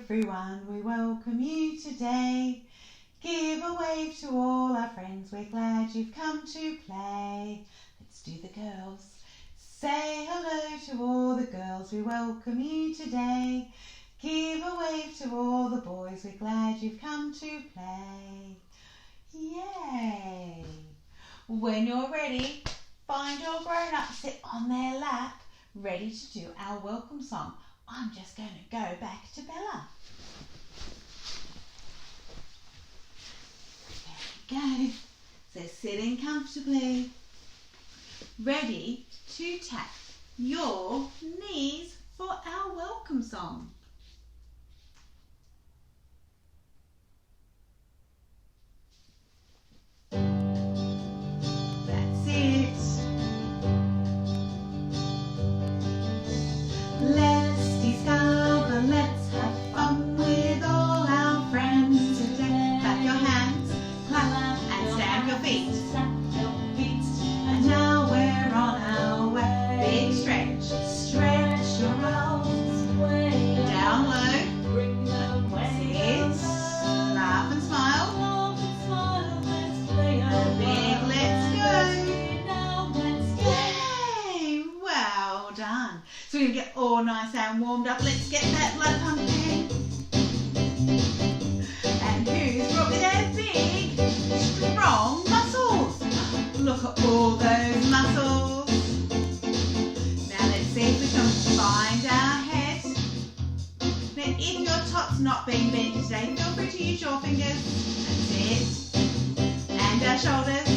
everyone, we welcome you today. Give a wave to all our friends, we're glad you've come to play. Let's do the girls. Say hello to all the girls, we welcome you today. Give a wave to all the boys, we're glad you've come to play. Yay! When you're ready, find your grown-up, sit on their lap, ready to do our welcome song. I'm just going to go back to Bella. There we go. So sitting comfortably, ready to tap your knees for our welcome song. That's it. Let's discover, let's have fun with all our friends today. Clap your hands, clap and stamp your feet. And now we're on our way. Big stretch, stretch your arms down low. Bring them sit, laugh and smile. Big let's go. Yay! Well done. So we're going to get all nice and warmed up. Let's get that blood pumping. And who's brought me their big, strong muscles? Look at all those muscles. Now let's see if we can find our head. Now if your top's not being bent today, feel free to use your fingers. That's it. And our shoulders.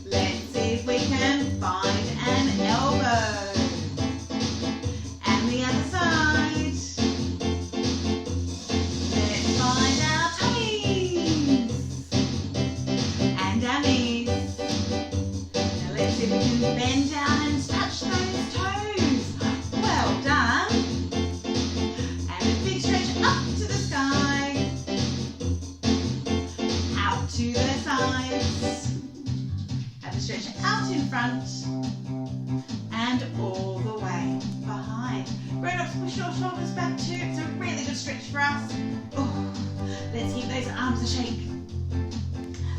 Let's see if we can find an elbow. And the other side. Let's find our tummies. And our knees. Now let's see if we can bend down and touch those toes. Well done. And a big stretch up to the sky. Out to the sides. Have a stretch out in front. And all the way behind. Grown-ups, push your shoulders back too. It's a really good stretch for us. Oh, let's give those arms a shake.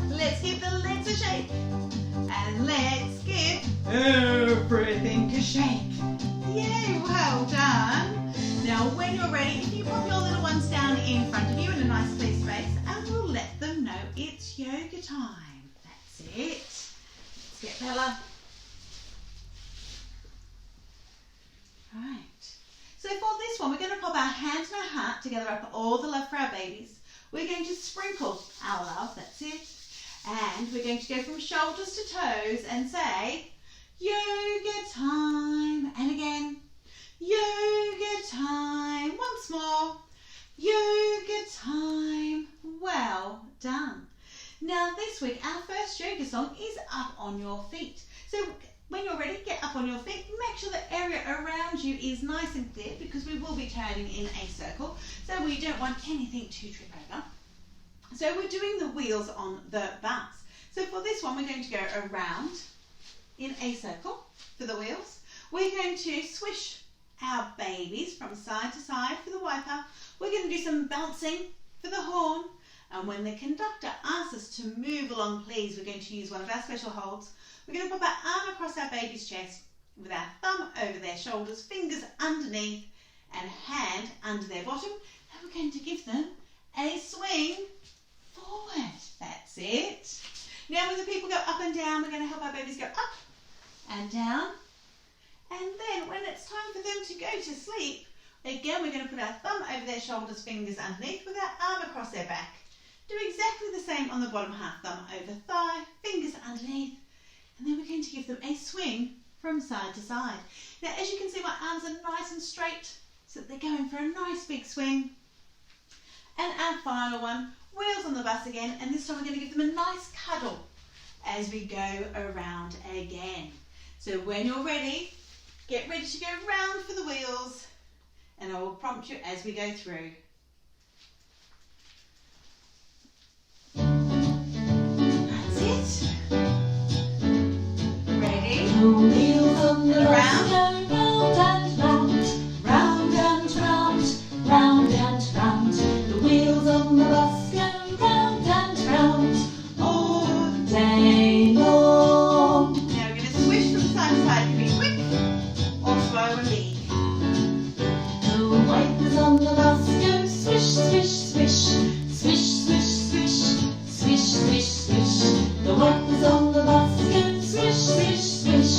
Let's give the legs a shake. And let's give everything a shake. Yay, well done. Now when you're ready, if you pop your little ones down in front of you in a nice clear space, and we'll let them know it's yoga time. That's it. Let's get Bella. Right. So for this one, we're going to pop our hands and our heart together up all the love for our babies. We're going to sprinkle our love, that's it. And we're going to go from shoulders to toes and say, yoga time. And again, yoga time. Once more, yoga time. Well done. Now this week, our first yoga song is Up on Your Feet. So when you're ready, get up on your feet. Make sure the area around you is nice and clear because we will be turning in a circle. So we don't want anything to trip over. So we're doing the wheels on the bus. So for this one, we're going to go around in a circle for the wheels. We're going to swish our babies from side to side for the wiper. We're going to do some bouncing for the horn. And when the conductor asks us to move along, please, we're going to use one of our special holds. We're going to pop our arm across our baby's chest with our thumb over their shoulders, fingers underneath and hand under their bottom. And we're going to give them a swing forward. That's it. Now when the people go up and down, we're going to help our babies go up and down. And then when it's time for them to go to sleep, again we're going to put our thumb over their shoulders, fingers underneath with our arm across their back. Do exactly the same on the bottom half, thumb over thigh, fingers underneath. And then we're going to give them a swing from side to side. Now as you can see, my arms are nice and straight, so they're going for a nice big swing. And our final one, wheels on the bus again, and this time we're going to give them a nice cuddle as we go around again. So when you're ready, get ready to go round for the wheels, and I will prompt you as we go through. That's it. Ready? Wheels on the bus go round and round, round and round, round a leak. The wipers on the bus go swish, swish, swish. Swish, swish, swish. Swish, swish, swish. The wipers on the bus go swish, swish, swish.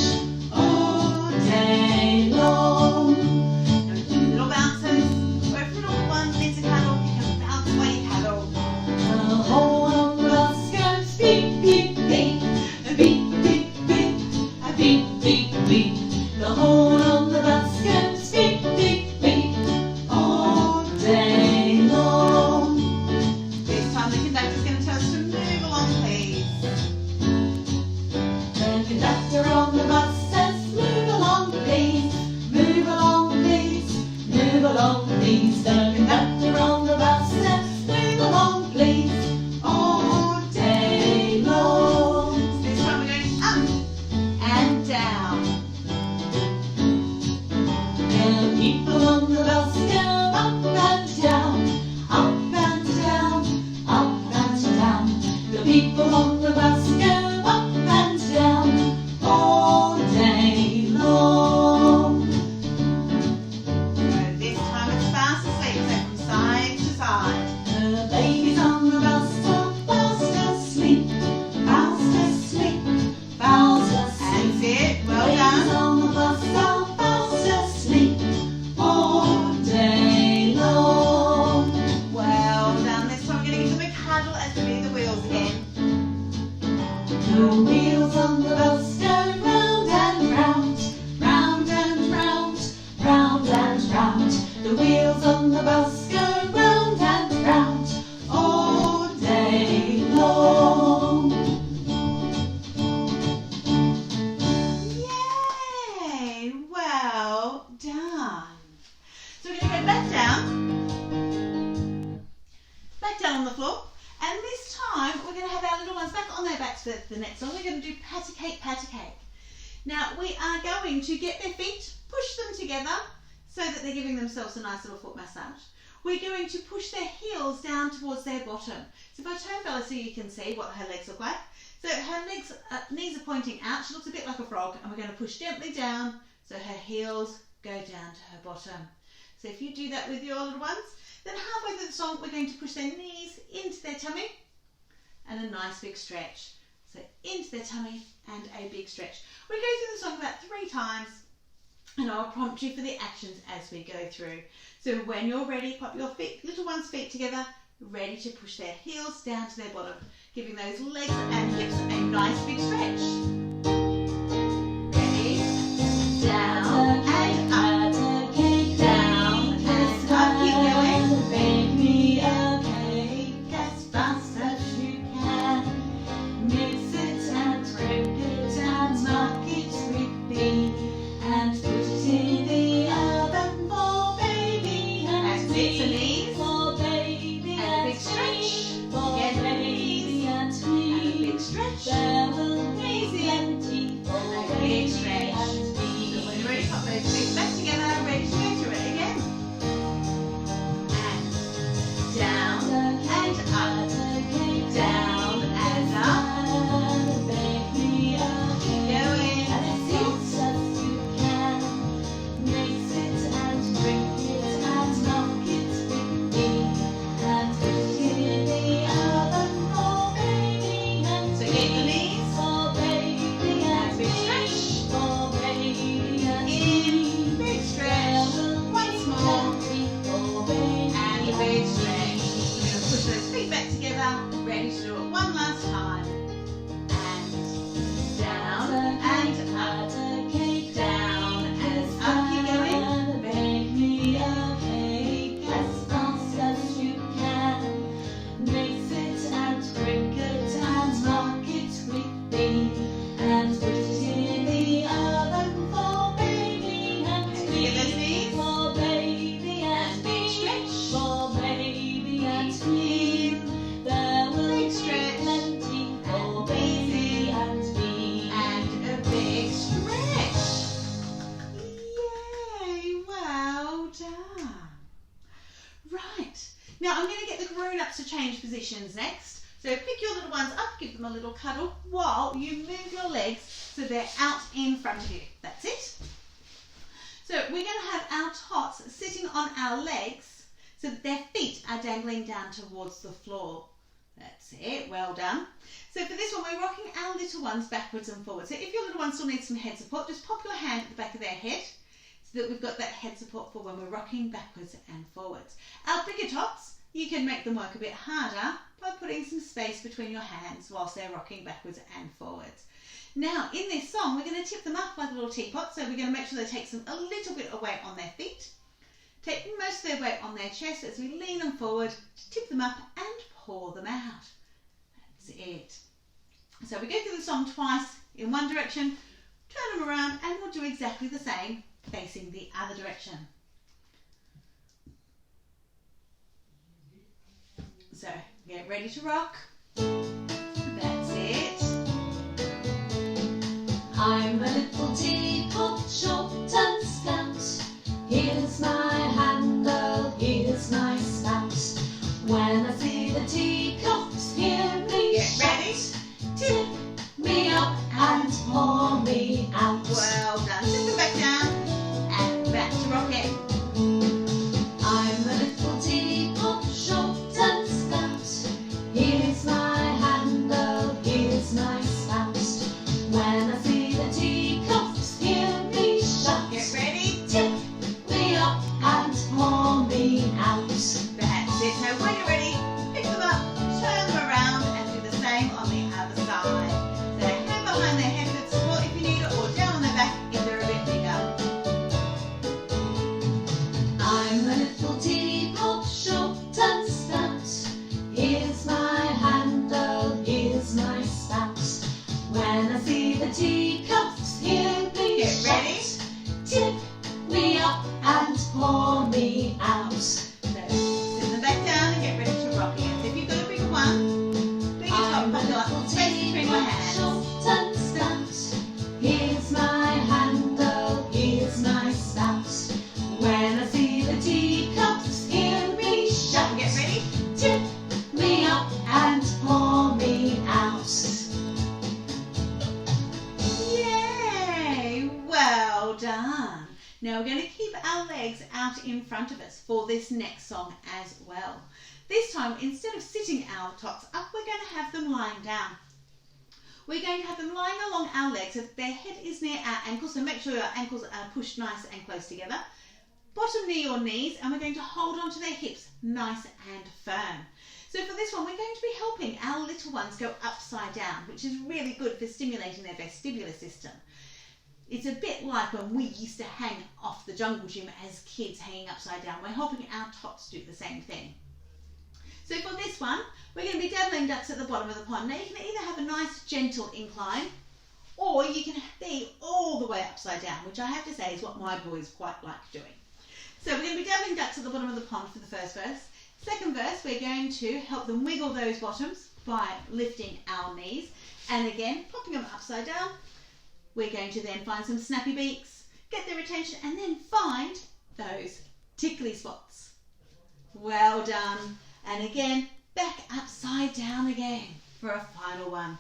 All day long. Now we do little bounces. Or if the little one needs a cuddle, you can bounce while you cuddle. The horn on the bus goes beep, beep, beep. A beep, beep, beep. A beep, beep, beep. The horn on the bus goes beep, beep, beep. All day long. This time the conductor's going to tell us to move along, please. The conductor on the bus says, move along, please. Move along, please. Move along, please. The conductor on the bus says, move along, please. All day long. So this time we're going up and down. The people on the bus go up and down, up and down, up and down. The people on the bus go up and down all day long. So this time it's fast asleep, so from side to side. The babies on the bus are fast asleep, fast asleep, fast asleep. That's it, well Babies done. on the bus are fast asleep all day long. Well done. This time we're going to give them a cuddle as we do the wheels again. The wheels on the bus go round and round, round and round, round and round. The wheels on the bus go round and round all day long. Yay! Well done. So we're going to go back down on the floor, and this time we're going to have our little ones back on their backs for the next one. We're going to do patty cake, patty cake. Now we are going to get their feet, push them together so that they're giving themselves a nice little foot massage. We're going to push their heels down towards their bottom. So if I turn Bella so you can see what her legs look like. So her legs, knees are pointing out. She looks a bit like a frog, and we're going to push gently down so her heels go down to her bottom. So if you do that with your little ones, then halfway through the song we're going to push their knees into their tummy and a nice big stretch. So into their tummy and a big stretch. We go through the song about 3 times, and I'll prompt you for the actions as we go through. So when you're ready, pop your feet, little one's feet together, ready to push their heels down to their bottom, giving those legs and hips a nice big stretch. Ready? Down and up, down and up. Keep going. Bake me a cake as fast as you can. Mix it and drink it and knock it with me. And put it in the oven for baby and And bits and knees. for baby And a and big stretch. me. For Get ready. baby and And a me. big stretch. There will be Easy. plenty for And a big baby stretch. and So me. when you're ready, pop those feet back together, ready to go through it again. And down and up, down and up. Bake me a cake Going. as fast as you can. Mix it and drink it and knock it with me. And put it in the oven for baby and So get the me. knees. For baby and Big me. stretch. For baby and In, me. big stretch. Once more. And a big stretch. We're going to push those feet back together, ready to do it one last time. And down and up, down and up. Keep going. Bake me a cake as fast as you can. Mix it and drink it and knock it with me. And put it in the oven for baby and Okay, get those me. knees. For baby and And big me. stretch. For baby and me. In, There will big be stretch. plenty for And baby easy. and me. and a big stretch. Yay, well done. Right, now I'm going to get the grown-ups to change positions next. So pick your little ones up, give them a little cuddle while you move your legs so they're out in front of you. That's it. So we're going to have our tots sitting on our legs so that their feet are dangling down towards the floor. That's it, well done. So for this one, we're rocking our little ones backwards and forwards. So if your little one still needs some head support, just pop your hand at the back of their head so that we've got that head support for when we're rocking backwards and forwards. Our bigger tots, you can make them work a bit harder by putting some space between your hands whilst they're rocking backwards and forwards. Now, in this song, we're going to tip them up like a little teapot, so we're going to make sure they take a little bit of weight on their feet. Take most of their weight on their chest as we lean them forward, tip them up and pour them out. That's it. So we go through the song twice in one direction, turn them around, and we'll do exactly the same facing the other direction. So get ready to rock. That's it. I'm a little teapot, short and stout. Here's my handle, here's my spout. When I see the teacups, hear me Get shout. ready. Tip me up and pour me out. Well done. Tip them back down and back to rocking. I'm a little teapot, short and stout. Here's my handle, here's my spout. When I see the teacups, hear me shout. Get ready. Tip me up and pour me out. That's it. Now when you're ready, pick them up, turn them around and do the same on the other side. So hand behind their head for support if you need it, or down on their back if they're a bit bigger. I'm a little teapot, short and stout. Here's my handle, here's my spout. When I see the teacups, hear me Get shout. ready. Tip me up and pour me out. So sit them back down and get ready to rock again. So if you've got a bigger one, bigger top, I'm a pop it up, little space between your teapot, hands. short and stout. Here's my handle, here's my spout. When I see the teacups, hear me shout. Get ready. Tip me up and pour me out. Yay! Well done. Now we're going to keep our legs out in front of us for this next song as well. This time, instead of sitting our tots up, we're going to have them lying down. We're going to have them lying along our legs so that their head is near our ankles, so make sure your ankles are pushed nice and close together. Bottom knee or knees, and we're going to hold onto their hips nice and firm. So for this one, we're going to be helping our little ones go upside down, which is really good for stimulating their vestibular system. It's a bit like when we used to hang off the jungle gym as kids, hanging upside down. We're helping our tots do the same thing. So for this one, we're going to be dabbling ducks at the bottom of the pond. Now you can either have a nice gentle incline, or you can be all the way upside down, which I have to say is what my boys quite like doing. So we're going to be dabbling ducks at the bottom of the pond for the first verse. Second verse, we're going to help them wiggle those bottoms by lifting our knees. And again, popping them upside down. We're going to then find some snappy beaks, get their attention, and then find those tickly spots. Well done. And again, back upside down again for a final one.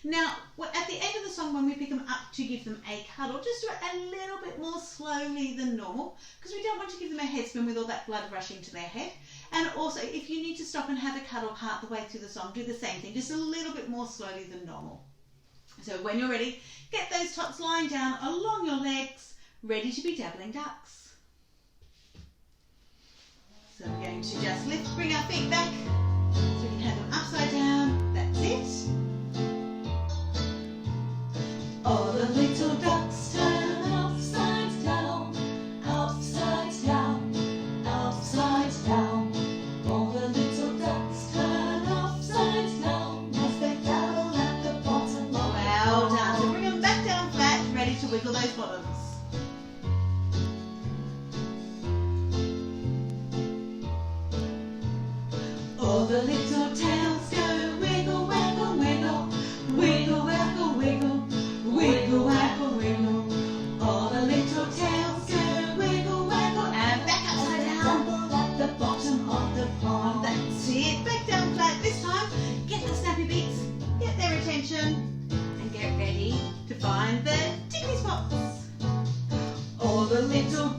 Now, at the end of the song, when we pick them up to give them a cuddle, just do it a little bit more slowly than normal, because we don't want to give them a head spin with all that blood rushing to their head. And also, if you need to stop and have a cuddle part the way through the song, do the same thing, just a little bit more slowly than normal. So when you're ready, get those tots lying down along your legs, ready to be dabbling ducks. So we're going to just lift, bring our feet back, so we can have them upside down. That's it. All the little ducks turn upside down, upside down, upside down. All the little ducks turn upside down as they dabble at the bottom of the Well pond. done. So bring them back down flat, ready to wiggle those bottoms. All the little tails go wiggle, wiggle, wiggle, wiggle, waggle, wiggle, wiggle, waggle, wiggle. All the little tails go wiggle, waggle, And back upside down. dabble at the bottom of the pond. That's it. Back down flat. This time, get the snappy beaks, get their attention, and get ready to find the tickly spots. All the little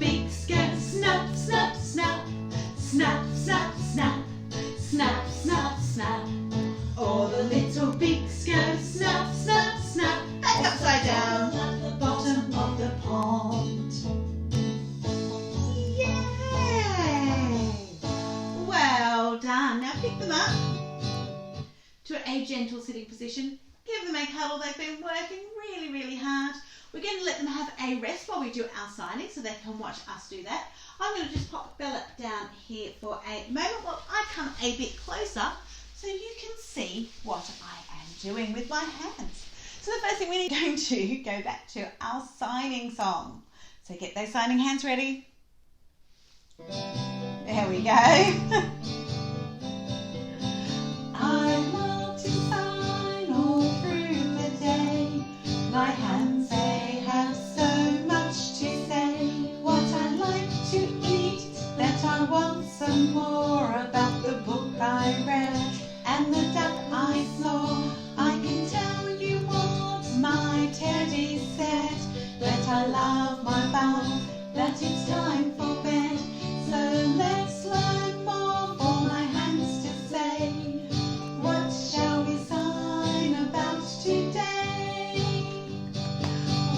pick them up to a gentle sitting position. Give them a cuddle. They've been working really, really hard. We're going to let them have a rest while we do our signing so they can watch us do that. I'm going to just pop Bella down here for a moment while I come a bit closer so you can see what I am doing with my hands. So the first thing we're going to go back to our signing song. So get those signing hands ready. There we go. I love to sign all through the day. My hands, they have so much to say. What I like to eat, that I want some more. About the book I read and the duck I saw. I can tell you what my teddy said. That I love my bath, that it's time for bed. So let's learn more for my hands to say. What shall we sign about today?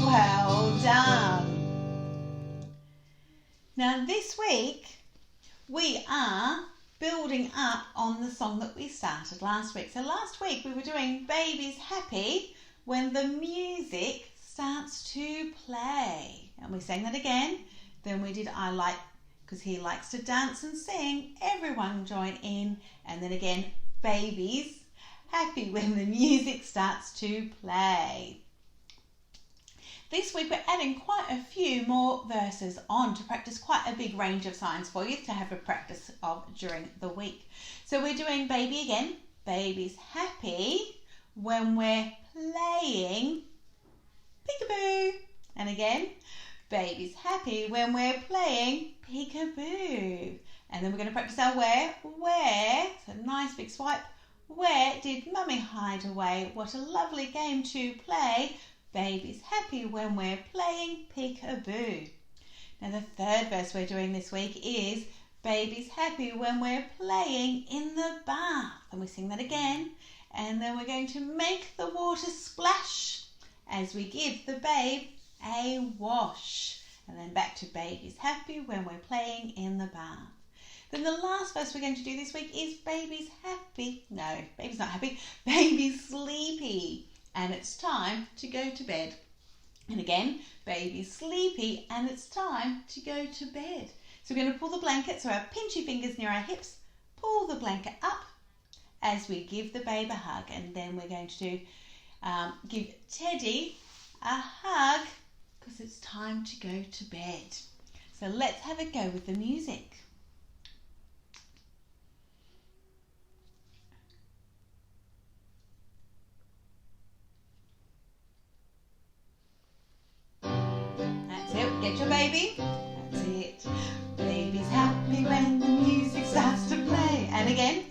Well done. Now this week we are building up on the song that we started last week. So last week we were doing Baby's Happy when the music starts to play. And we sang that again. Then we did I Like, because he likes to dance and sing. Everyone join in. And then again, Baby's Happy when the music starts to play. This week we're adding quite a few more verses on to practice quite a big range of signs for you to have a practice of during the week. So we're doing Baby again. Baby's happy when we're playing peekaboo. And again, Baby's happy when we're playing peekaboo. And then we're going to practice our where. So nice big swipe. Where did Mummy hide away? What a lovely game to play. Baby's happy when we're playing peekaboo. Now the third verse we're doing this week is Baby's happy when we're playing in the bath. And we sing that again. And then we're going to make the water splash as we give the babe a wash. And then back to Baby's happy when we're playing in the bath. Then the last verse we're going to do this week is Baby's happy. No, Baby's not happy. Baby's sleepy. And it's time to go to bed. And again, Baby's sleepy and it's time to go to bed. So we're going to pull the blanket, so our pinchy fingers near our hips, pull the blanket up as we give the babe a hug. And then we're going to give Teddy a hug because it's time to go to bed. So let's have a go with the music. Get your baby. That's it. Baby's happy when the music starts to play. And again.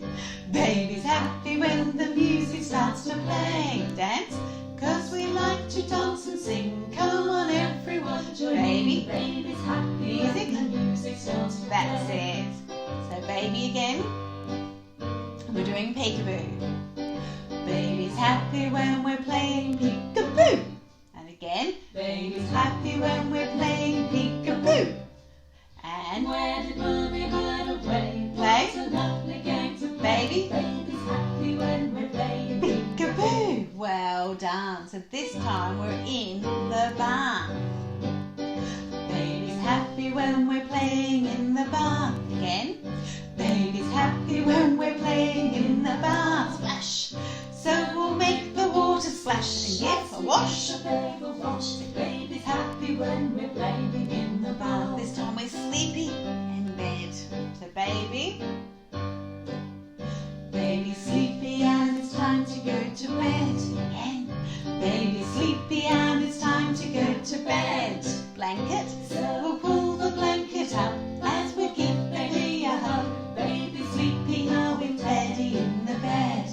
Baby's happy when the music starts to play. Dance. 'Cause we like to dance and sing. Come on everyone, join Baby. Baby's happy Music. when the music starts to play. That's it. So baby again. We're doing peekaboo. Baby's happy when we're playing peekaboo. And again. Baby's happy when we're playing peekaboo. And where did Mummy hide away? Play. What a lovely game to Baby. Baby's happy when we're playing peekaboo. Well done. So this time we're in the bath. Baby's happy when we're playing in the bath. Again. Baby's happy when we're playing in the bath. Splash. So we'll make the water splash and give a wash. Baby's happy when we're playing in the bath. This time we're sleepy in bed. So baby. Baby's sleepy and it's time to go to bed. Again. Baby's sleepy and it's time to go to bed. Blanket. So we'll pull the blanket up as we give baby a hug. Baby's sleepy now with Teddy in the bed.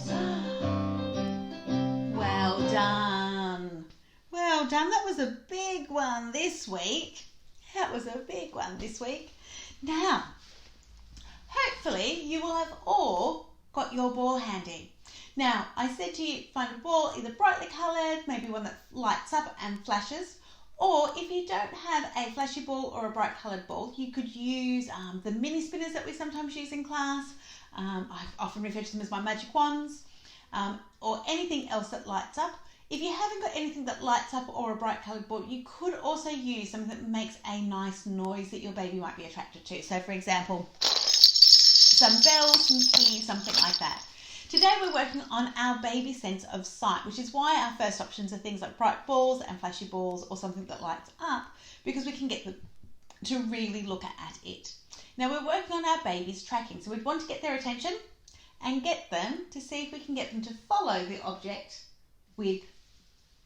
Well done. Well done. That was a big one this week. That was a big one this week. Now, hopefully you will have all got your ball handy. Now, I said to you, find a ball either brightly coloured, maybe one that lights up and flashes, Or if you don't have a flashy ball or a bright coloured ball, you could use the mini spinners that we sometimes use in class. I often refer to them as my magic wands, or anything else that lights up. If you haven't got anything that lights up or a bright coloured ball, you could also use something that makes a nice noise that your baby might be attracted to. So for example, some bells, some keys, something like that. Today we're working on our baby sense of sight, which is why our first options are things like bright balls and flashy balls or something that lights up, because we can get them to really look at it. Now we're working on our baby's tracking, so we'd want to get their attention and get them to see if we can get them to follow the object with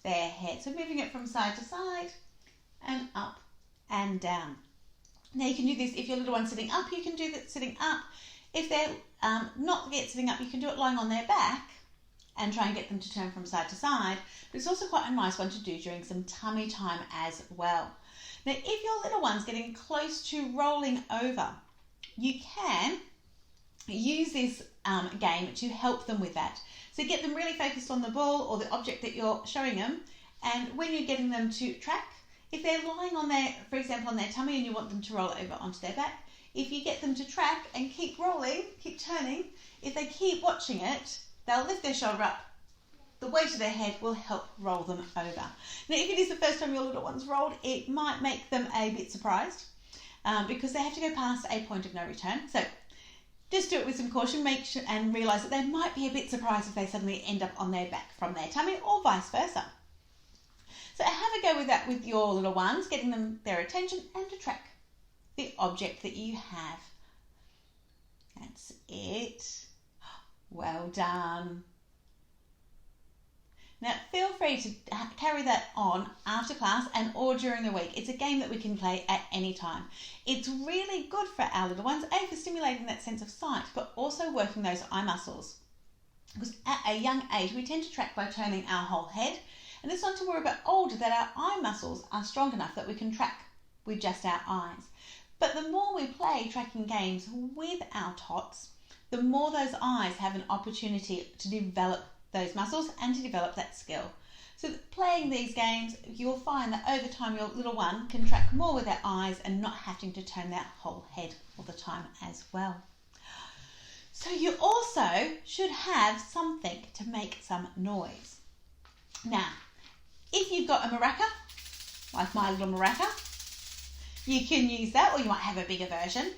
their head. So moving it from side to side and up and down. Now you can do this if your little one's sitting up, you can do that sitting up. If they're not yet sitting up, you can do it lying on their back and try and get them to turn from side to side. But it's also quite a nice one to do during some tummy time as well. Now, if your little one's getting close to rolling over, you can use this game to help them with that. So get them really focused on the ball or the object that you're showing them. And when you're getting them to track, if they're lying on their, for example, on their tummy and you want them to roll over onto their back, if you get them to track and keep rolling, keep turning, if they keep watching it, they'll lift their shoulder up. The weight of their head will help roll them over. Now, if it is the first time your little one's rolled, it might make them a bit surprised because they have to go past a point of no return. So just do it with some caution, make sure and realise that they might be a bit surprised if they suddenly end up on their back from their tummy or vice versa. So have a go with that with your little ones, getting them their attention and to track the object that you have. That's it. Well done. Now feel free to carry that on after class and or during the week. It's a game that we can play at any time. It's really good for our little ones, A, for stimulating that sense of sight, but also working those eye muscles. Because at a young age, we tend to track by turning our whole head, and it's not until we're a bit older that our eye muscles are strong enough that we can track with just our eyes. But the more we play tracking games with our tots, the more those eyes have an opportunity to develop those muscles and to develop that skill. So playing these games, you'll find that over time your little one can track more with their eyes and not having to turn their whole head all the time as well. So you also should have something to make some noise. Now, if you've got a maraca, like my little maraca, you can use that, or you might have a bigger version.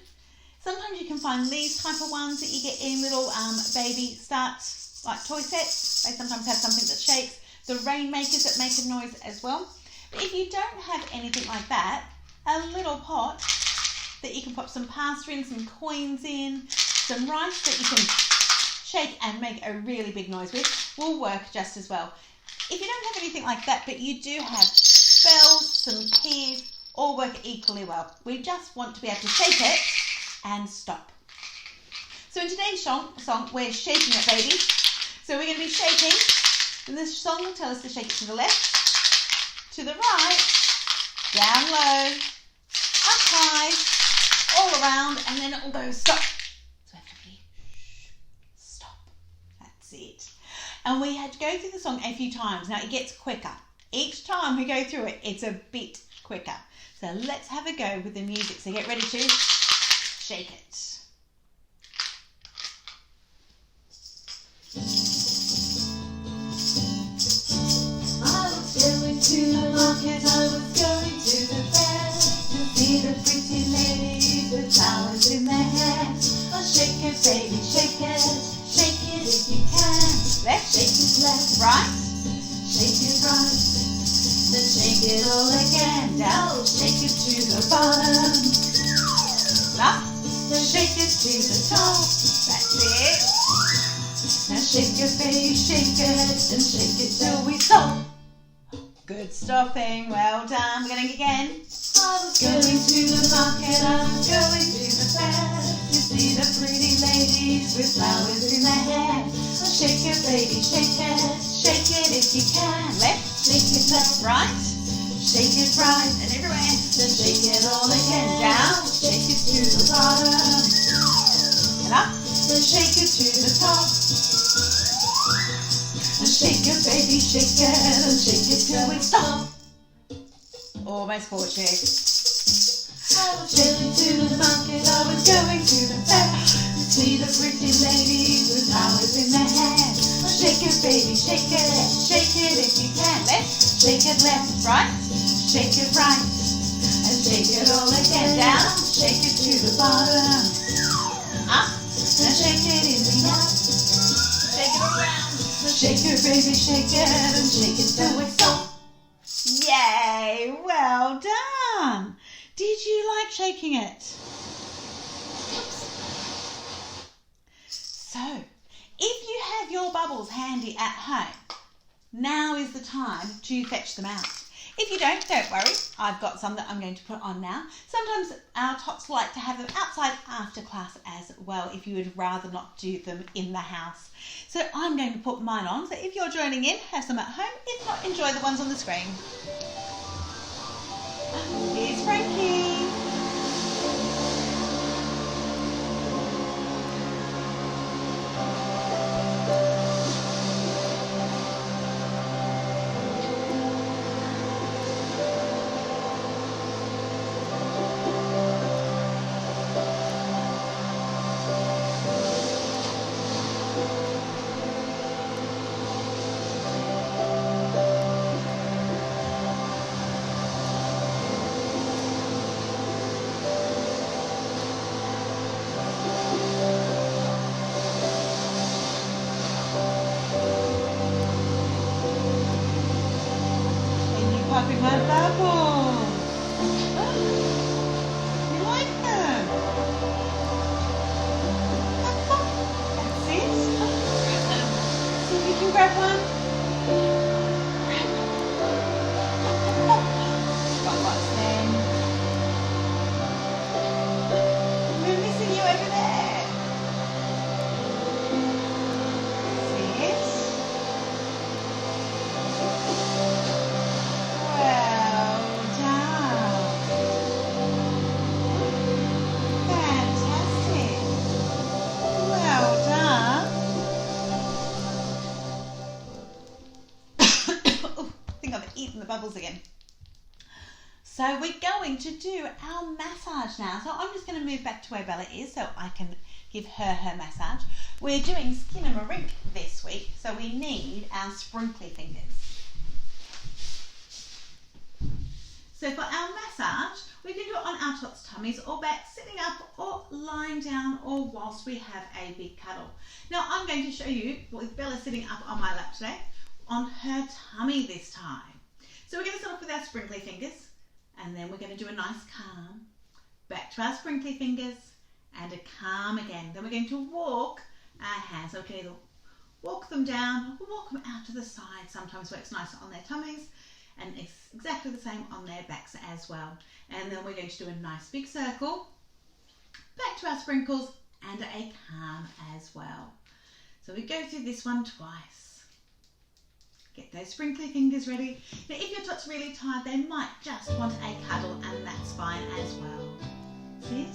Sometimes you can find these type of ones that you get in little baby start like toy sets. They sometimes have something that shakes. The rainmakers that make a noise as well. But if you don't have anything like that, a little pot that you can pop some pasta in, some coins in, some rice that you can shake and make a really big noise with will work just as well. If you don't have anything like that, but you do have bells, some keys, all work equally well. We just want to be able to shake it and stop. So in today's song we're shaking it, baby. So we're going to be shaking, and this song will tell us to shake it to the left, to the right, down low, up high, all around, and then it will go stop. So we have to be stop. That's it. And we had to go through the song a few times. Now it gets quicker. Each time we go through it, it's a bit quicker. So let's have a go with the music. So get ready to shake it. To the market, I was going to the fair to see the pretty ladies with flowers in their hair. Oh, shake it, baby, shake it if you can. Left, shake it left, right, shake it right, then shake it all again. Now shake it to the bottom, up, then shake it to the top. that's it. Now shake it, baby, shake it, and shake it till we stop. Good stopping, well done. We're going to again. I was going to the market, I was going to the fair to see the pretty ladies with flowers in their hair. Oh, shake it, baby, shake it if you can. Left, shake it left, right, shake it right, and everywhere. then shake it all again. Down, shake it to the bottom, and up, then shake it to the top. Shake it, baby, shake it, and shake it till we stop. almost 40. I was going to the market, I was going to the fair to see the pretty ladies with flowers in their hair. Shake it, baby, shake it if you can. Left, Shake it left, right, shake it right, and shake it all again. down, Shake it to the bottom, up, and shake it in the up. shake it around. Shake it, baby, shake it, and shake it till we stop. Yay, well done. Did you like shaking it? So, if you have your bubbles handy at home, now is the time to fetch them out. If you don't worry. I've got some that I'm going to put on now. Sometimes our tots like to have them outside after class as well, if you would rather not do them in the house. So I'm going to put mine on. So if you're joining in, have some at home. If not, enjoy the ones on the screen. Here's Frankie. Popping my bubbles. You like them? That's it. See if you can grab one. Got lots then. We're missing you over there. See it? The bubbles again. So we're going to do our massage now. So I'm just going to move back to where Bella is so I can give her massage. We're doing Skinnamarink this week, so we need our sprinkly fingers. So for our massage, we can do it on our tots' tummies or back, sitting up or lying down, or whilst we have a big cuddle. Now I'm going to show you, with Bella sitting up on my lap today, on her tummy this time. So we're going to start off with our sprinkly fingers, and then we're going to do a nice calm, back to our sprinkly fingers, and a calm again. Then we're going to walk our hands. So we can either walk them down or walk them out to the side. Sometimes works nice on their tummies, and it's exactly the same on their backs as well. And then we're going to do a nice big circle, back to our sprinkles, and a calm as well. So we go through this one twice. Get those sprinkly fingers ready. Now if your tot's really tired, they might just want a cuddle, and that's fine as well. See it?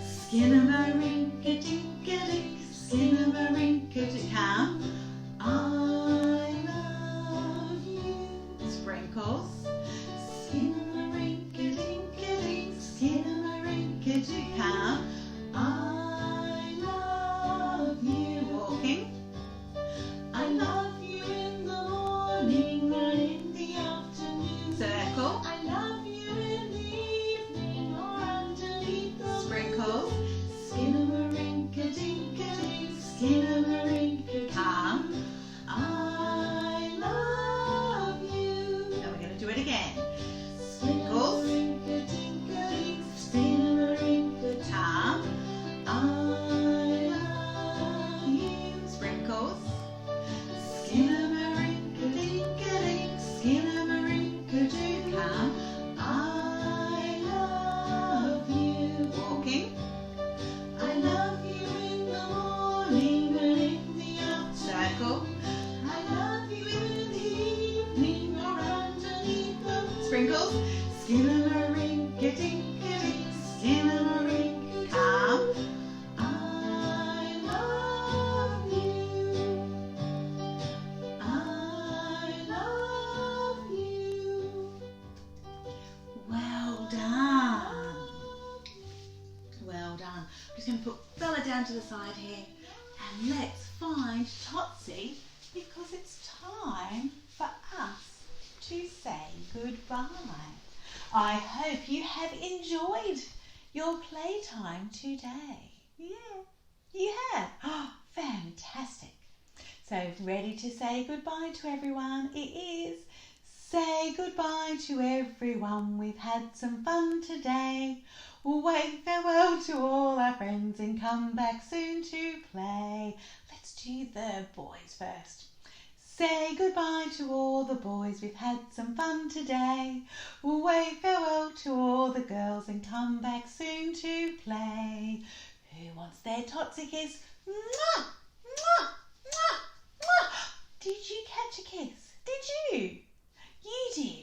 Skinnamarink-a-dink-a-dink, skinnamarink-a-dink. Calm. I love you. Sprinkles. Skinnamarink-a-dink-a-dink, skinnamarink-a-dink. Calm. I love you. Walking. I love you in the morning and in the afternoon. Circle. I love you in the evening or underneath the sprinkles. Skinnamarink-a-dink-a-dink, skinnamarink-a-dink. Calm. I love you. Now we're going to do it again. Sprinkles. Skinnamarink-a-dink-a-dink, skinnamarink-a-dink. Calm. I love you. Sprinkles. Skinnamarink-a-dink-a-dink, skinnamarink-a-dink. Calm. I love you. Walking. I love you in the morning and in the afternoon. Circle. I love you in the evening or underneath the sprinkles. Skinnamarink-a-dink-a-dink, skinnamarink. Calm. I love you. Just going to put Bella down to the side here and let's find Totsy because it's time for us to say goodbye. I hope you have enjoyed your playtime today. Yeah, you have. Oh, fantastic. So ready to say goodbye to everyone? It is. Say goodbye to everyone. We've had some fun today. We'll wave farewell to all our friends and come back soon to play. Let's do the boys first. Say goodbye to all the boys. We've had some fun today. We'll wave farewell to all the girls and come back soon to play. Who wants their Totsy kiss? Mwah! Mwah! Mwah! Mwah! Did you catch a kiss? Did you? You did.